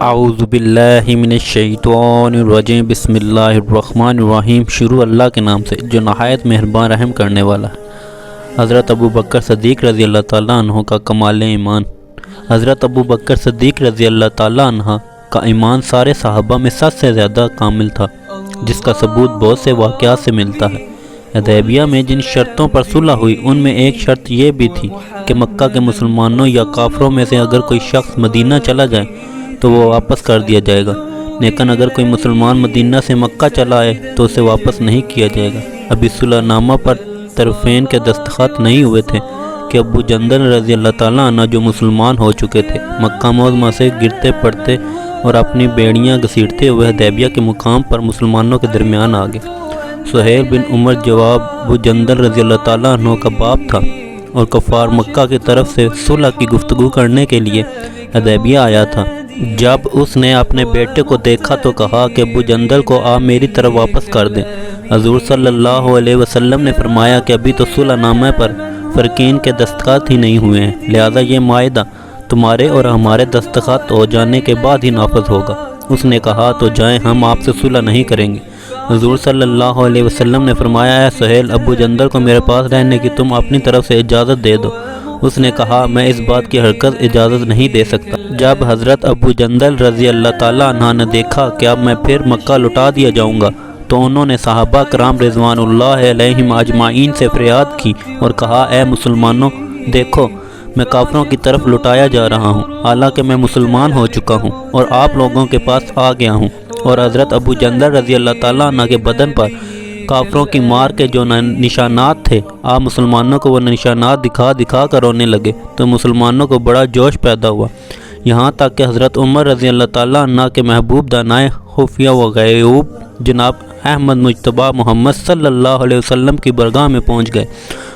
اعوذ باللہ من الشیطان الرجیم بسم اللہ الرحمن الرحیم۔ شروع اللہ کے نام سے جو نہایت مہربان رحم کرنے والا ہے۔ حضرت ابو بکر صدیق رضی اللہ تعالیٰ عنہ کا کمال ایمان۔ حضرت ابو بکر صدیق رضی اللہ تعالیٰ عنہ کا ایمان سارے صحابہ میں سب سے زیادہ کامل تھا، جس کا ثبوت بہت سے واقعات سے ملتا ہے۔ حدیبیہ میں جن شرطوں پر صلح ہوئی ان میں ایک شرط یہ بھی تھی کہ مکہ کے مسلمانوں یا کافروں میں سے اگر کوئی شخص مدینہ چلا جائے تو وہ واپس کر دیا جائے گا، لیکن اگر کوئی مسلمان مدینہ سے مکہ چلا آئے تو اسے واپس نہیں کیا جائے گا۔ ابھی صلح نامہ پر طرفین کے دستخط نہیں ہوئے تھے کہ ابو جندل رضی اللہ تعالیٰ عنہ جو مسلمان ہو چکے تھے مکہ معظمہ سے گرتے پڑتے اور اپنی بیڑیاں گھسیٹتے ہوئے حدیبیہ کے مقام پر مسلمانوں کے درمیان آ گئے۔ سہیل بن عمر جواب ابو جندل رضی اللہ تعالیٰ عنہ کا باپ تھا اور کفار مکہ کی طرف سے صلح کی گفتگو کرنے کے لیے حدیبیہ آیا تھا۔ جب اس نے اپنے بیٹے کو دیکھا تو کہا کہ ابو جندل کو آپ میری طرف واپس کر دیں۔ حضور صلی اللہ علیہ وسلم نے فرمایا کہ ابھی تو صلح نامہ پر فرقین کے دستخط ہی نہیں ہوئے ہیں، لہذا یہ معاہدہ تمہارے اور ہمارے دستخط ہو جانے کے بعد ہی نافذ ہوگا۔ اس نے کہا تو جائیں، ہم آپ سے صلح نہیں کریں گے۔ حضور صلی اللہ علیہ وسلم نے فرمایا اے سہیل، ابو جندل کو میرے پاس رہنے کی تم اپنی طرف سے اجازت دے دو۔ اس نے کہا میں اس بات کی ہرگز اجازت نہیں دے سکتا۔ جب حضرت ابو جندل رضی اللہ تعالیٰ عنہ نے دیکھا کہ اب میں پھر مکہ لٹا دیا جاؤں گا تو انہوں نے صحابہ کرام رضوان اللہ علیہم اجمعین سے فریاد کی اور کہا اے مسلمانوں، دیکھو میں کافروں کی طرف لٹایا جا رہا ہوں، حالانکہ میں مسلمان ہو چکا ہوں اور آپ لوگوں کے پاس آ گیا ہوں۔ اور حضرت ابو جندل رضی اللہ تعالیٰ عنہ کے بدن پر کافروں کی مار کے جو نشانات تھے، آپ مسلمانوں کو وہ نشانات دکھا دکھا کر رونے لگے تو مسلمانوں کو بڑا جوش پیدا ہوا، یہاں تک کہ حضرت عمر رضی اللہ تعالیٰ عنہ کے محبوب دانائے خفیہ و غیوب جناب احمد مجتبیٰ محمد صلی اللہ علیہ وسلم کی برگاہ میں پہنچ گئے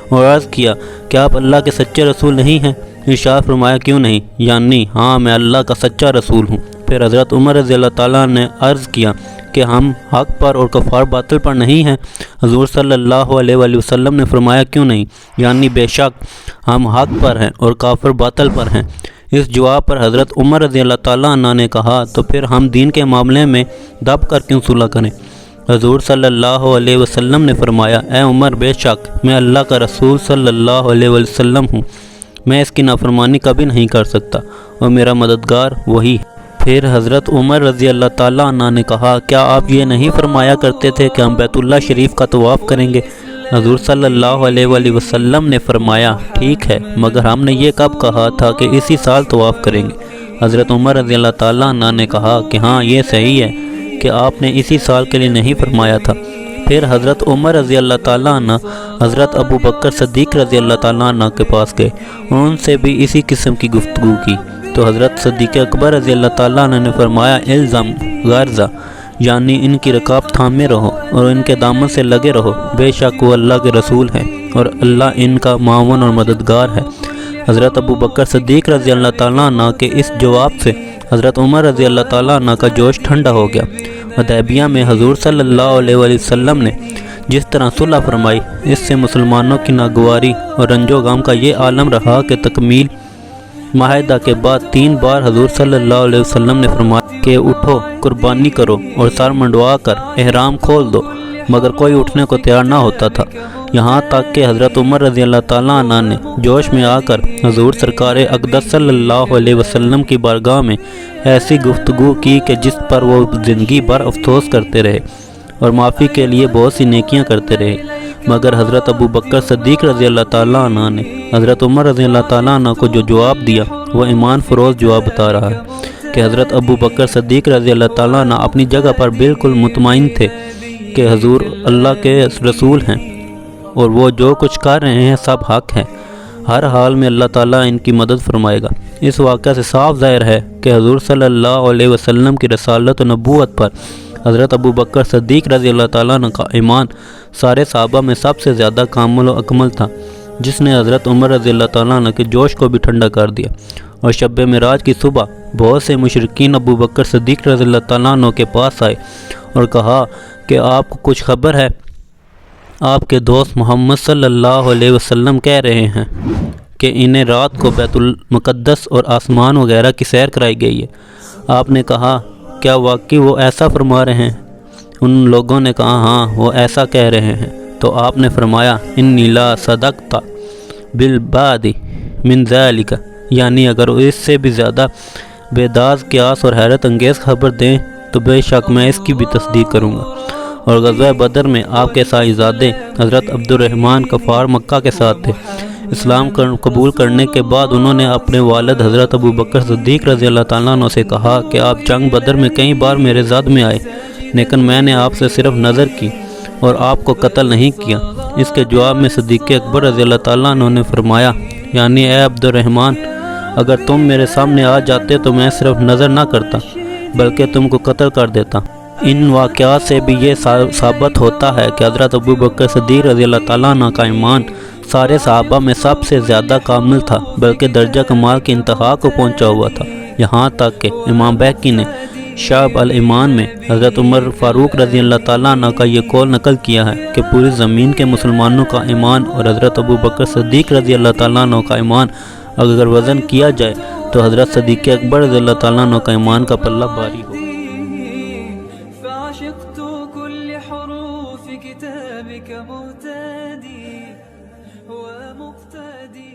اور عرض کیا کہ آپ اللہ کے سچے رسول نہیں ہیں؟ ارشاد فرمایا کیوں نہیں، یعنی ہاں میں اللہ کا سچا رسول ہوں۔ پھر حضرت عمر رضی اللہ تعالیٰ نے عرض کیا کہ ہم حق پر اور کفار باطل پر نہیں ہیں؟ حضور صلی اللہ علیہ وآلہ وسلم نے فرمایا کیوں نہیں، یعنی بے شک ہم حق پر ہیں اور کافر باطل پر ہیں۔ اس جواب پر حضرت عمر رضی اللہ تعالیٰ عنہ نے کہا تو پھر ہم دین کے معاملے میں دب کر کیوں صلح کریں؟ حضور صلی اللہ علیہ وسلم نے فرمایا اے عمر، بے شک میں اللہ کا رسول صلی اللہ علیہ وسلم ہوں، میں اس کی نافرمانی کبھی نہیں کر سکتا اور میرا مددگار وہی ہے۔ پھر حضرت عمر رضی اللہ تعالیٰ عنہ نے کہا کیا آپ یہ نہیں فرمایا کرتے تھے کہ ہم بیت اللہ شریف کا طواف کریں گے؟ حضور صلی اللہ علیہ وآلہ وسلم نے فرمایا ٹھیک ہے، مگر ہم نے یہ کب کہا تھا کہ اسی سال طواف کریں گے؟ حضرت عمر رضی اللہ تعالیٰ عنہ نے کہا کہ ہاں یہ صحیح ہے کہ آپ نے اسی سال کے لیے نہیں فرمایا تھا۔ پھر حضرت عمر رضی اللہ تعالیٰ عنہ حضرت ابو بکر صدیق رضی اللہ تعالیٰ عنہ کے پاس گئے اور ان سے بھی اسی قسم کی گفتگو کی تو حضرت صدیق اکبر رضی اللہ تعالیٰ عنہ نے فرمایا الزم غرضہ، یعنی ان کی رکاب تھامے رہو اور ان کے دامن سے لگے رہو، بے شک وہ اللہ کے رسول ہیں اور اللہ ان کا معاون اور مددگار ہے۔ حضرت ابو بکر صدیق رضی اللہ تعالیٰ عنہ کے اس جواب سے حضرت عمر رضی اللہ تعالیٰ عنہ کا جوش ٹھنڈا ہو گیا۔ حدیبیہ میں حضور صلی اللہ علیہ وآلہ وسلم نے جس طرح صلح فرمائی، اس سے مسلمانوں کی ناگواری اور رنج و غم کا یہ عالم رہا کہ تکمیل معاہدہ کے بعد 3 بار حضور صلی اللہ علیہ وسلم نے فرمایا کہ اٹھو، قربانی کرو اور سر منڈوا کر احرام کھول دو، مگر کوئی اٹھنے کو تیار نہ ہوتا تھا، یہاں تک کہ حضرت عمر رضی اللہ تعالیٰ عنہ نے جوش میں آ کر حضور سرکار اقدس صلی اللہ علیہ وسلم کی بارگاہ میں ایسی گفتگو کی کہ جس پر وہ زندگی بھر افسوس کرتے رہے اور معافی کے لیے بہت سی نیکیاں کرتے رہے، مگر حضرت ابو بکر صدیق رضی اللہ تعالیٰ عنہ نے حضرت عمر رضی اللہ تعالیٰ عنہ کو جو جواب دیا وہ ایمان فروز جواب بتا رہا ہے کہ حضرت ابو بکر صدیق رضی اللہ تعالیٰ عنہ اپنی جگہ پر بالکل مطمئن تھے کہ حضور اللہ کے رسول ہیں اور وہ جو کچھ کر رہے ہیں سب حق ہے، ہر حال میں اللہ تعالیٰ ان کی مدد فرمائے گا۔ اس واقعہ سے صاف ظاہر ہے کہ حضور صلی اللہ علیہ وسلم کی رسالت و نبوت پر حضرت ابو بکر صدیق رضی اللہ تعالیٰ عنہ کا ایمان سارے صحابہ میں سب سے زیادہ کامل و اکمل تھا، جس نے حضرت عمر رضی اللہ تعالیٰ عنہ کے جوش کو بھی ٹھنڈا کر دیا۔ اور شب معراج کی صبح بہت سے مشرکین ابو بکر صدیق رضی اللہ تعالیٰ عنہ کے پاس آئے اور کہا کہ آپ کو کچھ خبر ہے؟ آپ کے دوست محمد صلی اللہ علیہ وسلم کہہ رہے ہیں کہ انہیں رات کو بیت المقدس اور آسمان وغیرہ کی سیر کرائی گئی ہے۔ آپ نے کہا کیا واقعی وہ ایسا فرما رہے ہیں؟ ان لوگوں نے کہا ہاں وہ ایسا کہہ رہے ہیں۔ تو آپ نے فرمایا انی لا صدقت بالبعد من ذالک، یعنی اگر اس سے بھی زیادہ بیداز قیاس اور حیرت انگیز خبر دیں تو بے شک میں اس کی بھی تصدیق کروں گا۔ اور غزوہ بدر میں آپ کے صاحبزادے حضرت عبد الرحمن کفار مکہ کے ساتھ تھے۔ اسلام قبول کرنے کے بعد انہوں نے اپنے والد حضرت ابو بکر صدیق رضی اللہ تعالیٰ عنہ سے کہا کہ آپ جنگ بدر میں کئی بار میرے زاد میں آئے، لیکن میں نے آپ سے صرف نظر کی اور آپ کو قتل نہیں کیا۔ اس کے جواب میں صدیق اکبر رضی اللہ تعالیٰ عنہ نے فرمایا یعنی اے عبد الرحمن، اگر تم میرے سامنے آ جاتے تو میں صرف نظر نہ کرتا بلکہ تم کو قتل کر دیتا۔ ان واقعات سے بھی یہ ثابت ہوتا ہے کہ حضرت ابو بکر صدیق رضی اللہ تعالیٰ عنہ کا ایمان سارے صحابہ میں سب سے زیادہ کامل تھا، بلکہ درجہ کمال کی انتہا کو پہنچا ہوا تھا، یہاں تک کہ امام بیہقی نے شعب الایمان میں حضرت عمر فاروق رضی اللہ تعالیٰ عنہ کا یہ قول نقل کیا ہے کہ پوری زمین کے مسلمانوں کا ایمان اور حضرت ابو بکر صدیق رضی اللہ تعالیٰ عنہ کا ایمان اگر وزن کیا جائے تو حضرت صدیق اکبر رضی اللہ تعالیٰ عنہ کا ایمان کا پلہ بھاری ہو۔ فعشقت كل حروف كتابك مهتدي ومقتدي